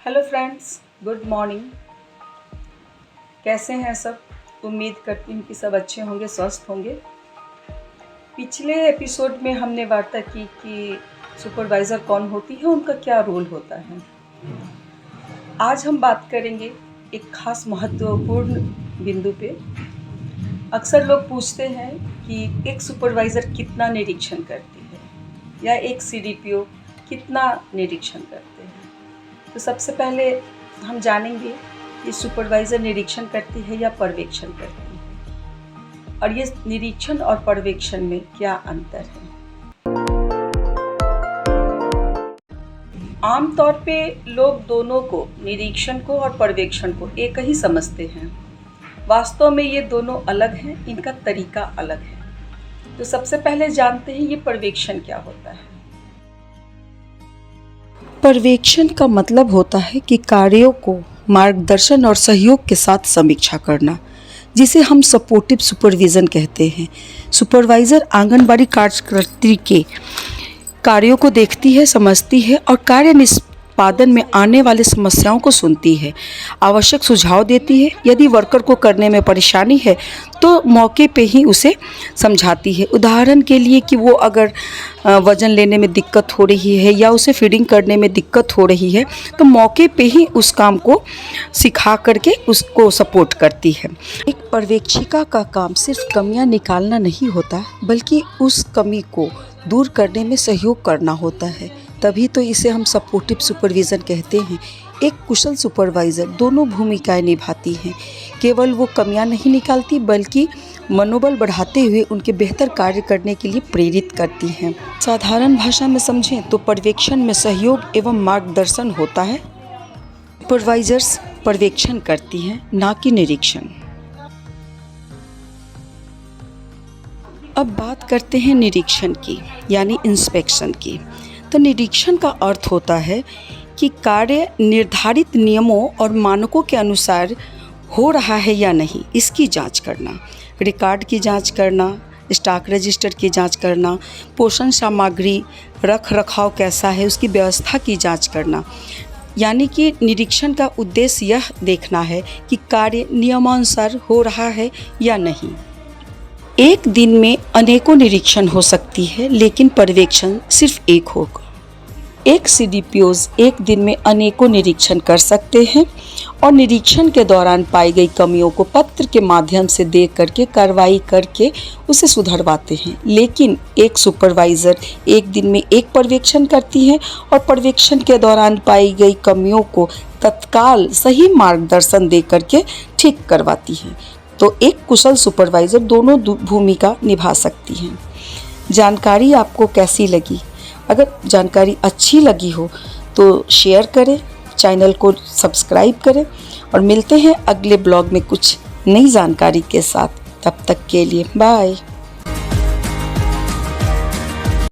Hello friends, good morning. कैसे हैं सब? उम्मीद करती हूँ कि सब अच्छे होंगे, स्वस्थ होंगे। पिछले एपिसोड में हमने वार्ता की कि सुपरवाइज़र कौन होती है, उनका क्या रोल होता है। आज हम बात करेंगे एक खास महत्वपूर्ण बिंदु पे। अक्सर लोग पूछते हैं कि एक सुपरवाइज़र कितना निरीक्षण करती है या एक सीडीपीओ कितना निरीक्षण करते हैं। तो सबसे पहले हम जानेंगे कि सुपरवाइज़र निरीक्षण करती है या पर्यवेक्षण करती है, और ये निरीक्षण और पर्यवेक्षण में क्या अंतर है। आमतौर पे लोग दोनों को, निरीक्षण को और पर्यवेक्षण को, एक ही समझते हैं। वास्तव में ये दोनों अलग हैं, इनका तरीका अलग है। तो सबसे पहले जानते हैं ये पर्यवेक्षण क्या होता है। पर्यवेक्षण का मतलब होता है कि कार्यों को मार्गदर्शन और सहयोग के साथ समीक्षा करना, जिसे हम सपोर्टिव सुपरविज़न कहते हैं। सुपरवाइज़र आंगनबाड़ी कार्यकर्त्री के कार्यों को देखती है, समझती है और कार्य निष्पादन में आने वाली समस्याओं को सुनती है, आवश्यक सुझाव देती है। यदि वर्कर को करने में परेशानी है तो मौके पे ही उसे समझाती है। उदाहरण के लिए कि वो अगर वज़न लेने में दिक्कत हो रही है या उसे फीडिंग करने में दिक्कत हो रही है तो मौके पे ही उस काम को सिखा करके उसको सपोर्ट करती है। एक पर्यवेक्षिका का काम सिर्फ कमियां निकालना नहीं होता, बल्कि उस कमी को दूर करने में सहयोग करना होता है। तभी तो इसे हम सपोर्टिव सुपरविज़न कहते हैं। एक कुशल सुपरवाइज़र दोनों भूमिकाएं निभाती हैं। केवल वो कमियां नहीं निकालती, बल्कि मनोबल बढ़ाते हुए उनके बेहतर कार्य करने के लिए प्रेरित करती हैं। साधारण भाषा में समझें तो पर्यवेक्षण में सहयोग एवं मार्गदर्शन होता है। सुपरवाइजर्स पर्यवेक्षण करती हैं, ना कि निरीक्षण। अब बात करते हैं निरीक्षण की, यानी इंस्पेक्शन की। तो निरीक्षण का अर्थ होता है कि कार्य निर्धारित नियमों और मानकों के अनुसार हो रहा है या नहीं, इसकी जांच करना। रिकॉर्ड की जांच करना, स्टॉक रजिस्टर की जांच करना, पोषण सामग्री रख रखाव कैसा है, उसकी व्यवस्था की जांच करना। यानी कि निरीक्षण का उद्देश्य यह देखना है कि कार्य नियमानुसार हो रहा है या नहीं। एक दिन में अनेकों निरीक्षण हो सकती है, लेकिन पर्यवेक्षण सिर्फ एक होगा। एक सीडीपीओज एक दिन में अनेकों निरीक्षण कर सकते हैं और निरीक्षण के दौरान पाई गई कमियों को पत्र के माध्यम से देख करके कार्रवाई करके उसे सुधरवाते हैं। लेकिन एक सुपरवाइज़र एक दिन में एक पर्यवेक्षण करती है और पर्यवेक्षण के दौरान पाई गई कमियों को तत्काल सही मार्गदर्शन दे करके ठीक करवाती है। तो एक कुशल सुपरवाइज़र दोनों भूमिका निभा सकती हैं। जानकारी आपको कैसी लगी? अगर जानकारी अच्छी लगी हो तो शेयर करें, चैनल को सब्सक्राइब करें और मिलते हैं अगले ब्लॉग में कुछ नई जानकारी के साथ। तब तक के लिए बाय।